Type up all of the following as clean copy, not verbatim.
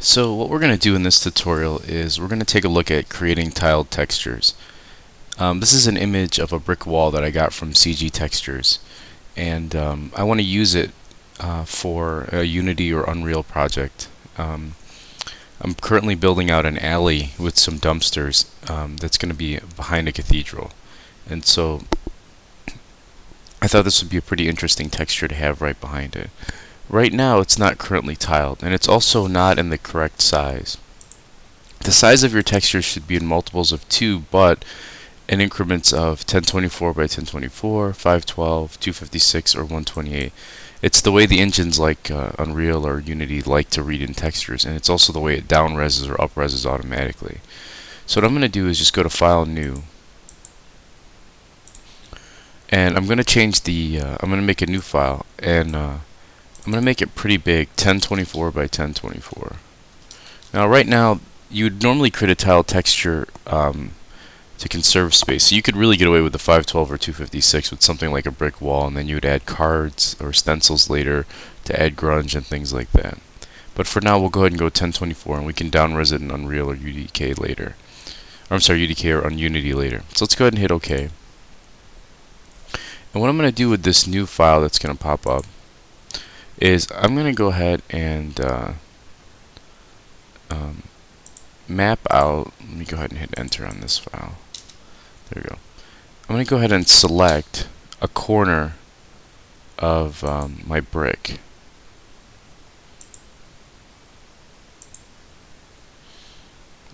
So what we're going to do in this tutorial is we're going to take a look at creating tiled textures. This is an image of a brick wall that I got from CG Textures, and I want to use it for a Unity or Unreal project. I'm currently building out an alley with some dumpsters that's going to be behind a cathedral, and so I thought this would be a pretty interesting texture to have right behind it. Right now it's not currently tiled, and it's also not in the correct size. The size of your texture should be in multiples of 2, but in increments of 1024 by 1024, 512, 256, or 128. It's the way the engines like Unreal or Unity like to read in textures, and it's also the way it down-reses or up-reses automatically. So what I'm going to do is just go to File, New, and I'm going to change the, I'm going to make a new file, and I'm going to make it pretty big, 1024 by 1024. Now right now, you'd normally create a tile texture to conserve space. So you could really get away with the 512 or 256 with something like a brick wall, and then you would add cards or stencils later to add grunge and things like that. But for now, we'll go ahead and go 1024, and we can down-res it in Unreal or UDK later. Or I'm sorry, UDK or on Unity later. So let's go ahead and hit OK. And what I'm going to do with this new file that's going to pop up is I'm going to go ahead and map out. Let me go ahead and hit enter on this file. There we go. I'm going to go ahead and select a corner of my brick.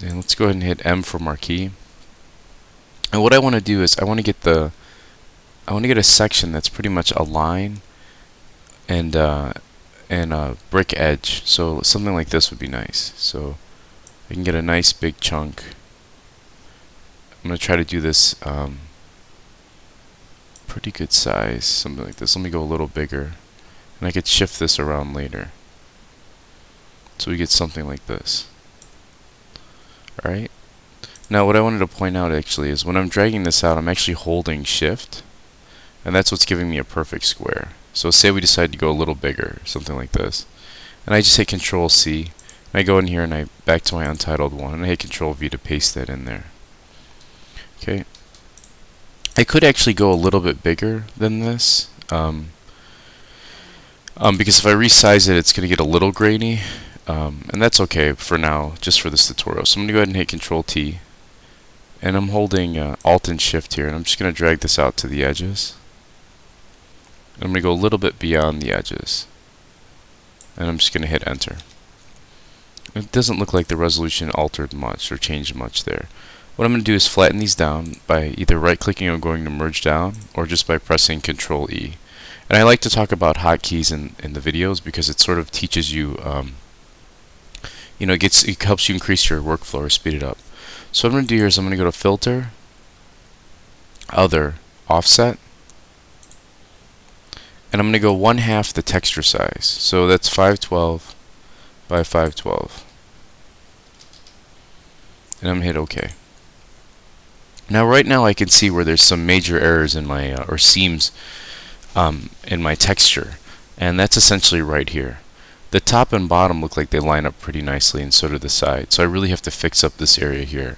And let's go ahead and hit M for marquee. And what I want to do is I want to get a section that's pretty much a line and a brick edge. So something like this would be nice. So I can get a nice big chunk. I'm going to try to do this pretty good size, something like this. Let me go a little bigger, and I could shift this around later. So we get something like this. Alright. Now what I wanted to point out actually is when I'm dragging this out, I'm actually holding shift, and that's what's giving me a perfect square. So say we decide to go a little bigger, something like this, and I just hit Control C, and I go in here and I back to my untitled one, and I hit Control V to paste that in there. Okay. I could actually go a little bit bigger than this, because if I resize it, it's going to get a little grainy, and that's okay for now, just for this tutorial. So I'm going to go ahead and hit Control T, and I'm holding Alt and Shift here, and I'm just going to drag this out to the edges. I'm going to go a little bit beyond the edges, and I'm just going to hit Enter. It doesn't look like the resolution altered much or changed much there. What I'm going to do is flatten these down by either right-clicking and going to merge down, or just by pressing Control E. And I like to talk about hotkeys in the videos because it sort of teaches you, it helps you increase your workflow or speed it up. So what I'm going to do here is I'm going to go to Filter, Other, Offset, and I'm going to go 1/2 the texture size. So that's 512 by 512. And I'm going to hit OK. Now right now I can see where there's some major errors in my, or seams in my texture. And that's essentially right here. The top and bottom look like they line up pretty nicely, and so do the sides. So I really have to fix up this area here.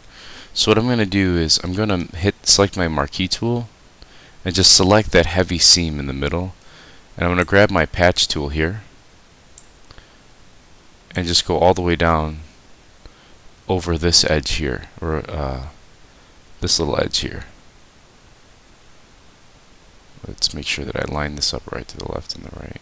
So what I'm going to do is I'm going to select my marquee tool and just select that heavy seam in the middle. And I'm going to grab my patch tool here and just go all the way down over this edge here, or this little edge here. Let's make sure that I line this up right to the left and the right.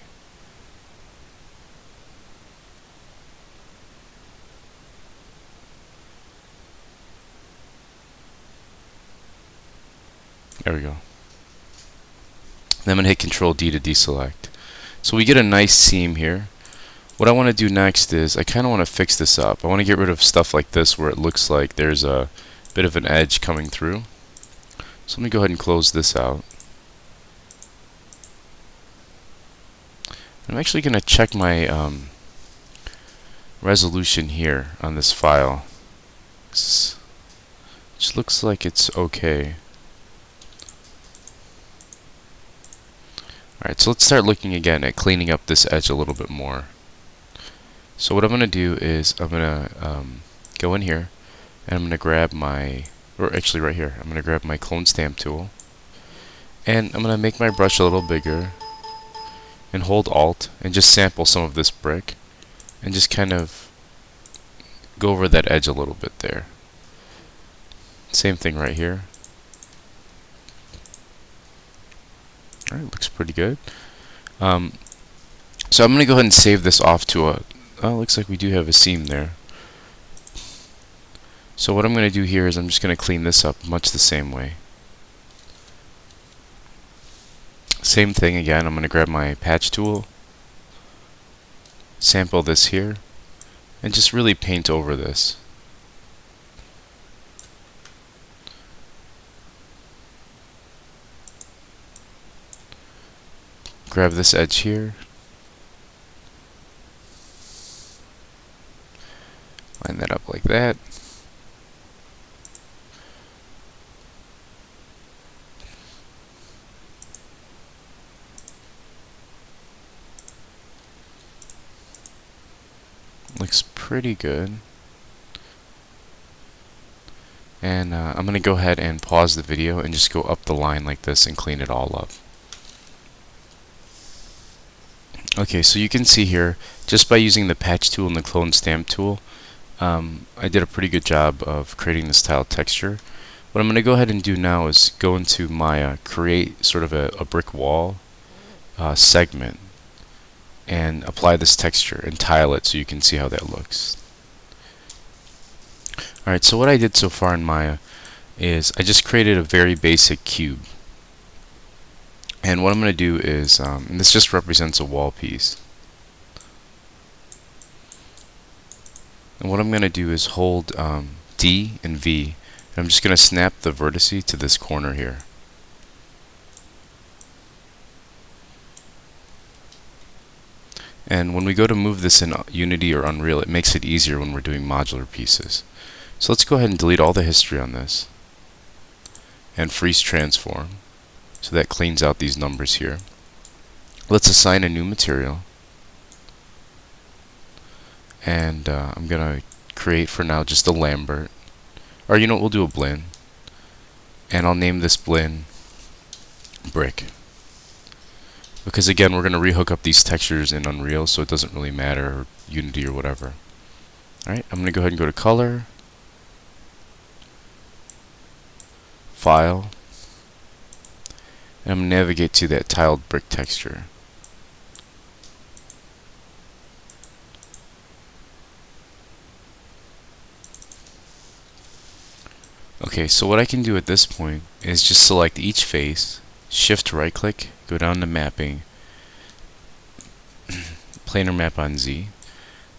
There we go. Then I'm going to hit Control D to deselect. So we get a nice seam here. What I want to do next is I kind of want to fix this up. I want to get rid of stuff like this where it looks like there's a bit of an edge coming through. So let me go ahead and close this out. I'm actually going to check my resolution here on this file, which looks like it's okay. Alright, so let's start looking again at cleaning up this edge a little bit more. So what I'm going to do is I'm going to go in here and I'm going to grab my, or actually right here, I'm going to grab my clone stamp tool and I'm going to make my brush a little bigger and hold Alt and just sample some of this brick and just kind of go over that edge a little bit there. Same thing right here. Alright, looks pretty good. So I'm going to go ahead and save this off to a, oh, looks like we do have a seam there. So what I'm going to do here is I'm just going to clean this up much the same way. Same thing again, I'm going to grab my patch tool, sample this here, and just really paint over this. Grab this edge here, line that up like that. Looks pretty good. And I'm going to go ahead and pause the video and just go up the line like this and clean it all up. Okay, so you can see here, just by using the patch tool and the clone stamp tool, I did a pretty good job of creating this tile texture. What I'm going to go ahead and do now is go into my create sort of a brick wall segment and apply this texture and tile it so you can see how that looks. Alright, so what I did so far in Maya is I just created a very basic cube. And what I'm going to do is, and this just represents a wall piece. And what I'm going to do is hold D and V, and I'm just going to snap the vertice to this corner here. And when we go to move this in Unity or Unreal, it makes it easier when we're doing modular pieces. So let's go ahead and delete all the history on this and freeze transform. So that cleans out these numbers here. Let's assign a new material. And I'm going to create for now just a Lambert. Or you know what, we'll do a blend. And I'll name this blend brick. Because again, we're going to rehook up these textures in Unreal, so it doesn't really matter, or Unity or whatever. Alright, I'm going to go ahead and go to Color, File, and I'm going to navigate to that tiled brick texture. Okay, so what I can do at this point is just select each face, shift right click, go down to mapping, planar map on Z,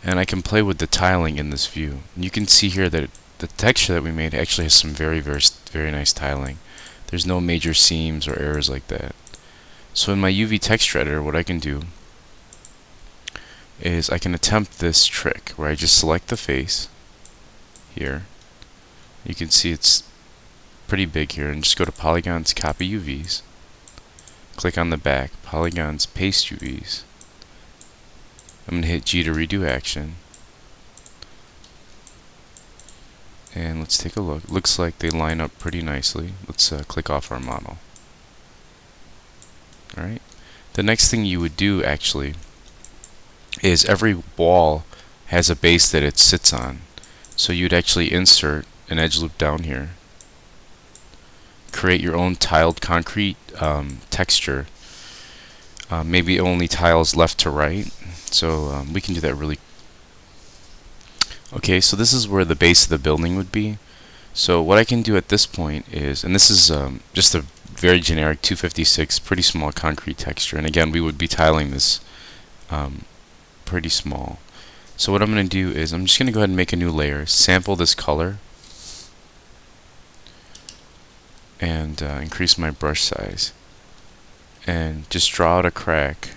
and I can play with the tiling in this view. And you can see here that the texture that we made actually has some very nice tiling. There's no major seams or errors like that. So in my UV texture editor, what I can do is I can attempt this trick where I just select the face here. You can see it's pretty big here, and just go to polygons, copy UVs, click on the back, polygons, paste UVs. I'm going to hit G to redo action. And let's take a look. Looks like they line up pretty nicely. Let's click off our model. Alright. The next thing you would do actually is every wall has a base that it sits on. So you'd actually insert an edge loop down here. Create your own tiled concrete texture. Maybe only tiles left to right. So we can do that really. Okay, so this is where the base of the building would be. So what I can do at this point is, and this is just a very generic 256, pretty small concrete texture. And again, we would be tiling this pretty small. So what I'm going to do is I'm just going to go ahead and make a new layer, sample this color, and increase my brush size. And just draw out a crack.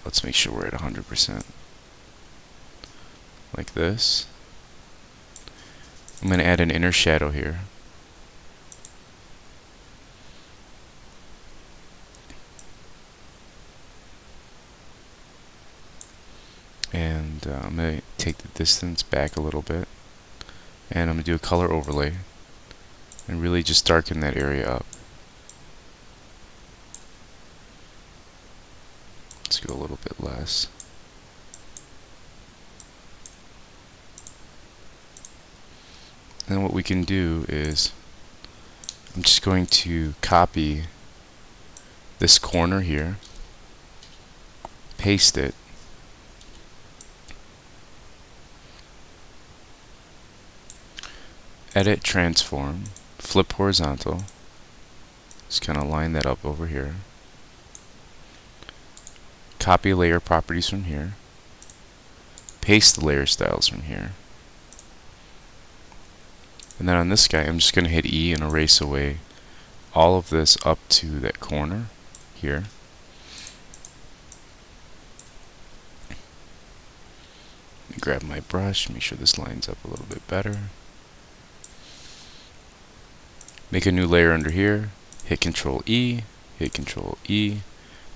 Let's make sure we're at 100%. Like this. I'm going to add an inner shadow here. and I'm going to take the distance back a little bit, and I'm going to do a color overlay and really just darken that area up. Let's go a little bit less. And what we can do is I'm just going to copy this corner here, paste it, edit transform, flip horizontal, just kind of line that up over here, copy layer properties from here, paste the layer styles from here, and then on this guy I'm just going to hit E and erase away all of this up to that corner here. Grab my brush, make sure this lines up a little bit better. Make a new layer under here, hit Control E, hit Control E.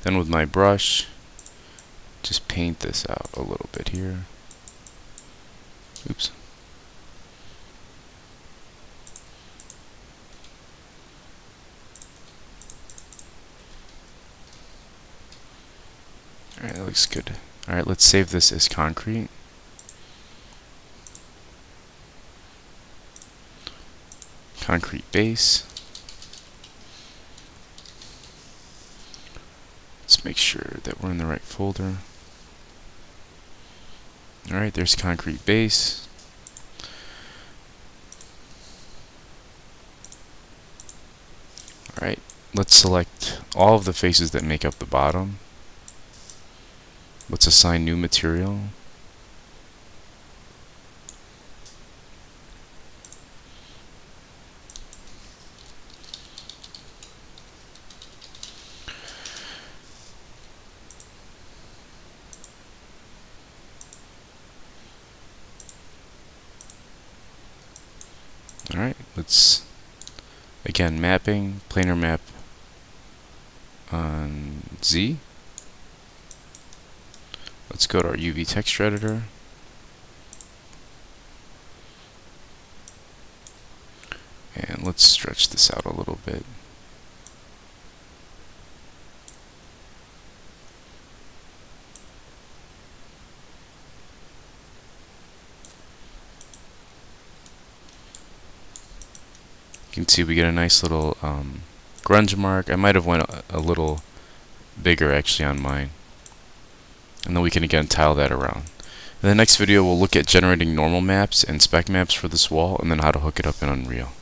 Then with my brush, just paint this out a little bit here. Oops. Alright, that looks good. Alright, let's save this as concrete. Concrete base. Let's make sure that we're in the right folder. Alright, there's concrete base. Alright, let's select all of the faces that make up the bottom. Let's assign new material. Alright, let's again mapping, planar map on Z. Let's go to our UV texture editor. And let's stretch this out a little bit. You can see we get a nice little grunge mark. I might have went a little bigger actually on mine. And then we can again tile that around. In the next video we'll look at generating normal maps and spec maps for this wall and then how to hook it up in Unreal.